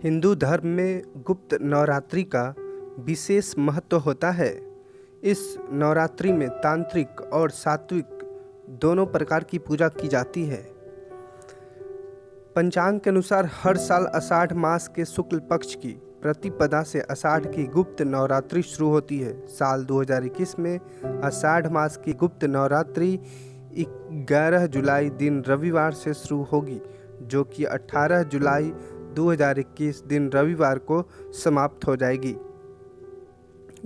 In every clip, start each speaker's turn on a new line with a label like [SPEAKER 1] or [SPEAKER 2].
[SPEAKER 1] हिंदू धर्म में गुप्त नवरात्रि का विशेष महत्व होता है। इस नवरात्रि में तांत्रिक और सात्विक दोनों प्रकार की पूजा की जाती है। पंचांग के अनुसार हर साल आषाढ़ मास के शुक्ल पक्ष की प्रतिपदा से आषाढ़ की गुप्त नवरात्रि शुरू होती है। साल 2021 में आषाढ़ मास की गुप्त नवरात्रि 11 जुलाई दिन रविवार से शुरू होगी, जो कि 18 जुलाई 2021 दिन रविवार को समाप्त हो जाएगी।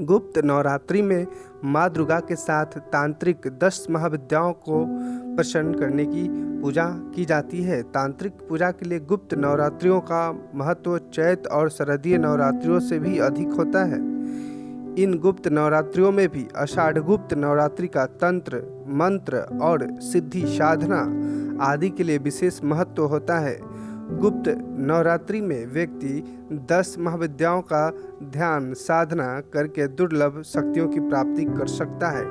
[SPEAKER 1] गुप्त नवरात्रि में माँ दुर्गा के साथ तांत्रिक 10 महाविद्याओं को प्रसन्न करने की पूजा की जाती है। तांत्रिक पूजा के लिए गुप्त नवरात्रियों का महत्व चैत और शरदीय नवरात्रियों से भी अधिक होता है। इन गुप्त नवरात्रियों में भी आषाढ़ गुप्त नवरात्रि का तंत्र, मंत्र और सिद्धि साधना आदि के लिए विशेष महत्व होता है। गुप्त नवरात्रि में व्यक्ति 10 महाविद्याओं का ध्यान साधना करके दुर्लभ शक्तियों की प्राप्ति कर सकता है।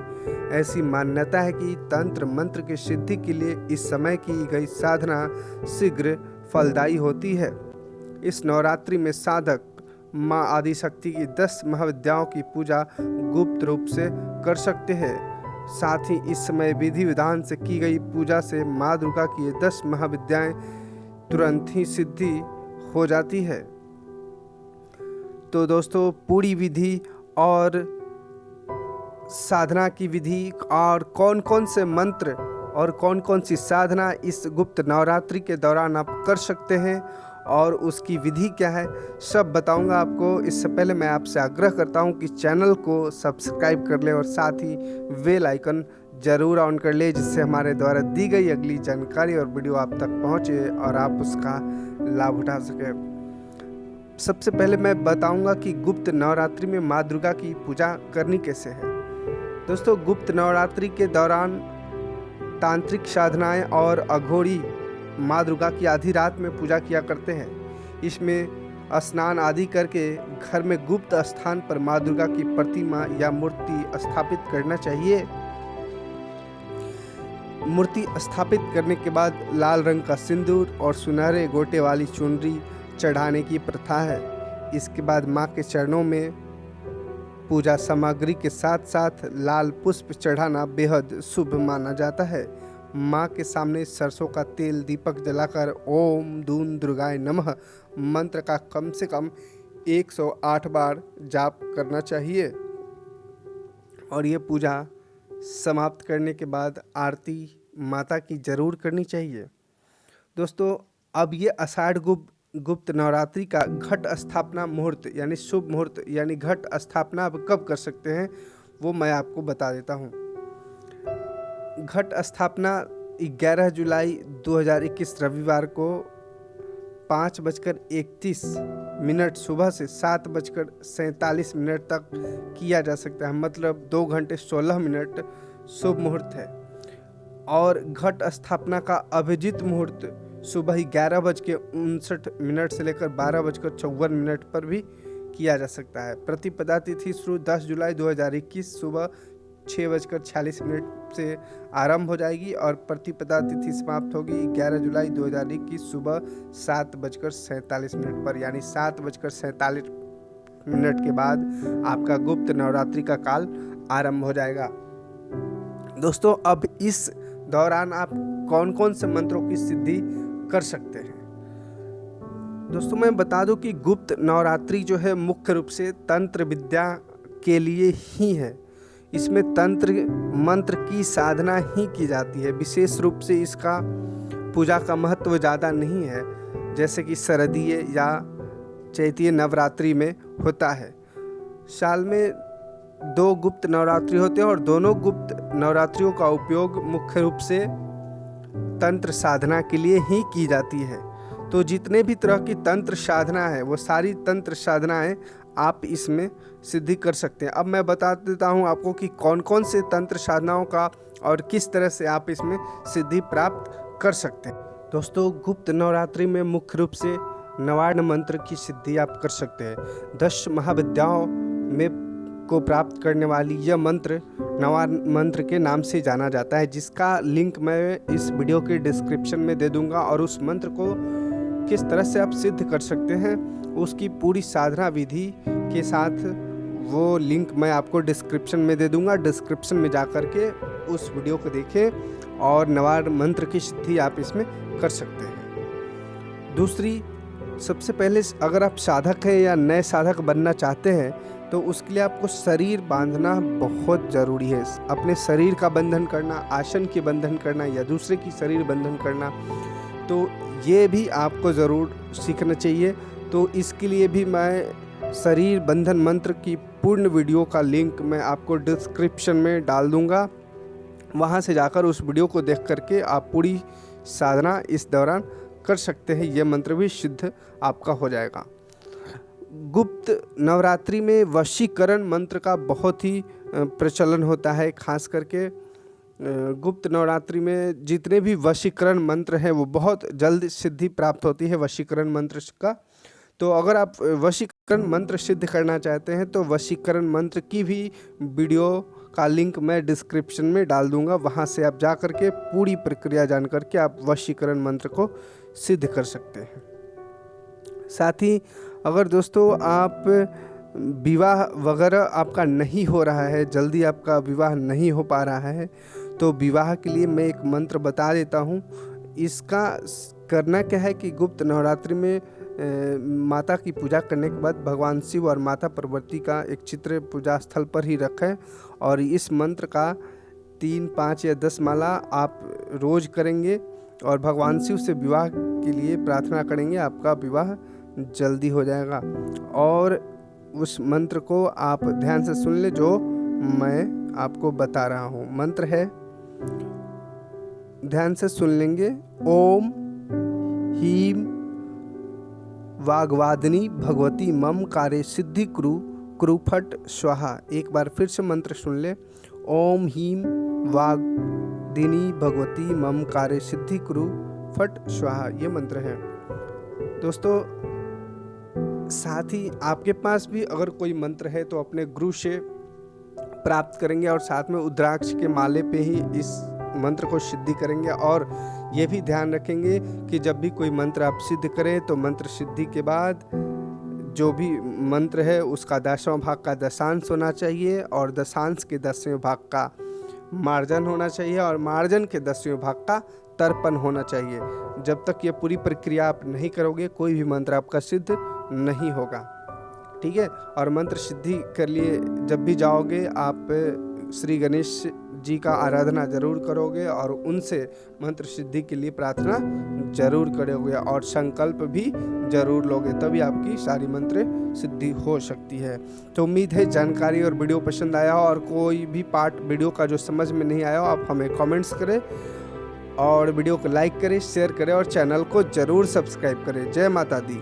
[SPEAKER 1] ऐसी मान्यता है कि तंत्र मंत्र की सिद्धि के लिए इस समय की गई साधना शीघ्र फलदायी होती है। इस नवरात्रि में साधक माँ आदिशक्ति की 10 महाविद्याओं की पूजा गुप्त रूप से कर सकते हैं। साथ ही इस समय विधि विधान से की गई पूजा से माँ दुर्गा की 10 महाविद्याएं तुरंत ही सिद्धि हो जाती है। तो दोस्तों, पूरी विधि और साधना की विधि और कौन कौन से मंत्र और कौन कौन सी साधना इस गुप्त नवरात्रि के दौरान आप कर सकते हैं और उसकी विधि क्या है, सब बताऊंगा आपको। इससे पहले मैं आपसे आग्रह करता हूं कि चैनल को सब्सक्राइब कर ले और साथ ही बेल आइकन ज़रूर ऑन कर ले, जिससे हमारे द्वारा दी गई अगली जानकारी और वीडियो आप तक पहुंचे और आप उसका लाभ उठा सके। सबसे पहले मैं बताऊंगा कि गुप्त नवरात्रि में माँ दुर्गा की पूजा करनी कैसे है। दोस्तों, गुप्त नवरात्रि के दौरान तांत्रिक साधनाएं और अघोरी माँ दुर्गा की आधी रात में पूजा किया करते हैं। इसमें स्नान आदि करके घर में गुप्त स्थान पर माँ दुर्गा की प्रतिमा या मूर्ति स्थापित करना चाहिए। मूर्ति स्थापित करने के बाद लाल रंग का सिंदूर और सुनहरे गोटे वाली चुनरी चढ़ाने की प्रथा है। इसके बाद माँ के चरणों में पूजा सामग्री के साथ साथ लाल पुष्प चढ़ाना बेहद शुभ माना जाता है। माँ के सामने सरसों का तेल दीपक जलाकर ओम दून दुर्गाय नमः मंत्र का कम से कम 108 बार जाप करना चाहिए और ये पूजा समाप्त करने के बाद आरती माता की जरूर करनी चाहिए। दोस्तों, अब ये आषाढ़ गुप्त नवरात्रि का घट स्थापना मुहूर्त यानी शुभ मुहूर्त यानी घट स्थापना आप कब कर सकते हैं, वो मैं आपको बता देता हूँ। घट स्थापना 11 जुलाई 2021 रविवार को 5:31 सुबह से 7:47 तक किया जा सकता है। मतलब 2 घंटे 16 मिनट शुभ मुहूर्त है। और घट स्थापना का अभिजीत मुहूर्त सुबह 11:59 से लेकर 12:54 पर भी किया जा सकता है। प्रतिपदा तिथि शुरू 10 जुलाई 2021 सुबह 6:46 से आरंभ हो जाएगी और प्रतिपदा तिथि समाप्त होगी 11 जुलाई 2021 सुबह 7:47 पर, यानी 7:47 के बाद आपका गुप्त नवरात्रि का काल आरंभ हो जाएगा। दोस्तों, अब इस दौरान आप कौन कौन से मंत्रों की सिद्धि कर सकते हैं। दोस्तों, मैं बता दूं कि गुप्त नवरात्रि जो है मुख्य रूप से तंत्र विद्या के लिए ही है। इसमें तंत्र मंत्र की साधना ही की जाती है। विशेष रूप से इसका पूजा का महत्व ज़्यादा नहीं है, जैसे कि शरदीय या चैतीय नवरात्रि में होता है। साल में 2 गुप्त नवरात्रि होते हैं और दोनों गुप्त नवरात्रियों का उपयोग मुख्य रूप से तंत्र साधना के लिए ही की जाती है। तो जितने भी तरह की तंत्र साधना है वो सारी तंत्र साधनाएं आप इसमें सिद्धि कर सकते हैं। अब मैं बता देता हूं आपको कि कौन कौन से तंत्र साधनाओं का और किस तरह से आप इसमें सिद्धि प्राप्त कर सकते हैं। दोस्तों, गुप्त नवरात्रि में मुख्य रूप से नवार्ण मंत्र की सिद्धि आप कर सकते हैं। 10 महाविद्याओं में को प्राप्त करने वाली यह मंत्र नवार्ण मंत्र के नाम से जाना जाता है, जिसका लिंक मैं इस वीडियो के डिस्क्रिप्शन में दे दूंगा और उस मंत्र को किस तरह से आप सिद्ध कर सकते हैं उसकी पूरी साधना विधि के साथ वो लिंक मैं आपको डिस्क्रिप्शन में दे दूंगा। डिस्क्रिप्शन में जा कर के उस वीडियो को देखें और नवार मंत्र की सिद्धि आप इसमें कर सकते हैं। दूसरी, सबसे पहले अगर आप साधक हैं या नए साधक बनना चाहते हैं तो उसके लिए आपको शरीर बांधना बहुत ज़रूरी है। अपने शरीर का बंधन करना, आसन के बंधन करना या दूसरे की शरीर बंधन करना, तो ये भी आपको ज़रूर सीखना चाहिए। तो इसके लिए भी मैं शरीर बंधन मंत्र की पूर्ण वीडियो का लिंक मैं आपको डिस्क्रिप्शन में डाल दूँगा। वहाँ से जाकर उस वीडियो को देख करके आप पूरी साधना इस दौरान कर सकते हैं। ये मंत्र भी सिद्ध आपका हो जाएगा। गुप्त नवरात्रि में वशीकरण मंत्र का बहुत ही प्रचलन होता है। खास करके गुप्त नवरात्रि में जितने भी वशीकरण मंत्र हैं वो बहुत जल्द सिद्धि प्राप्त होती है वशीकरण मंत्र का। तो अगर आप वशीकरण मंत्र सिद्ध करना चाहते हैं तो वशीकरण मंत्र की भी वीडियो का लिंक मैं डिस्क्रिप्शन में डाल दूंगा। वहां से आप जा कर के पूरी प्रक्रिया जान करके आप वशीकरण मंत्र को सिद्ध कर सकते हैं। साथ ही अगर दोस्तों आप विवाह वगैरह आपका नहीं हो रहा है, जल्दी आपका विवाह नहीं हो पा रहा है, तो विवाह के लिए मैं एक मंत्र बता देता हूँ। इसका करना क्या है कि गुप्त नवरात्रि में माता की पूजा करने के बाद भगवान शिव और माता पार्वती का एक चित्र पूजा स्थल पर ही रखें और इस मंत्र का 3, 5 या 10 माला आप रोज़ करेंगे और भगवान शिव से विवाह के लिए प्रार्थना करेंगे। आपका विवाह जल्दी हो जाएगा। और उस मंत्र को आप ध्यान से सुन ले जो मैं आपको बता रहा हूँ। मंत्र है, ध्यान से सुन लेंगे। ओम हीम वाग्वादिनी भगवती मम कार्य सिद्धि कुरु फट स्वाहा। एक बार फिर से मंत्र सुन ले। ओम हीम वाग्दिनी भगवती मम कार्य सिद्धि कुरु फट स्वाहा, ये मंत्र है दोस्तों। साथ ही आपके पास भी अगर कोई मंत्र है तो अपने गुरु से प्राप्त करेंगे और साथ में रुद्राक्ष के माले पे ही इस मंत्र को सिद्धि करेंगे। और ये भी ध्यान रखेंगे कि जब भी कोई मंत्र आप सिद्ध करें तो मंत्र सिद्धि के बाद जो भी मंत्र है उसका 10वां भाग का दशांश होना चाहिए और दशांश के 10वें भाग का मार्जन होना चाहिए और मार्जन के 10वें भाग का तर्पण होना चाहिए। जब तक ये पूरी प्रक्रिया आप नहीं करोगे कोई भी मंत्र आपका सिद्ध नहीं होगा। ठीक है। और मंत्र सिद्धि के लिए जब भी जाओगे आप श्री गणेश जी का आराधना जरूर करोगे और उनसे मंत्र सिद्धि के लिए प्रार्थना जरूर करोगे और संकल्प भी जरूर लोगे, तभी आपकी सारी मंत्र सिद्धि हो सकती है। तो उम्मीद है जानकारी और वीडियो पसंद आया हो और कोई भी पार्ट वीडियो का जो समझ में नहीं आया हो आप हमें कमेंट्स करें और वीडियो को लाइक करें, शेयर करें और चैनल को जरूर सब्सक्राइब करें। जय माता दी।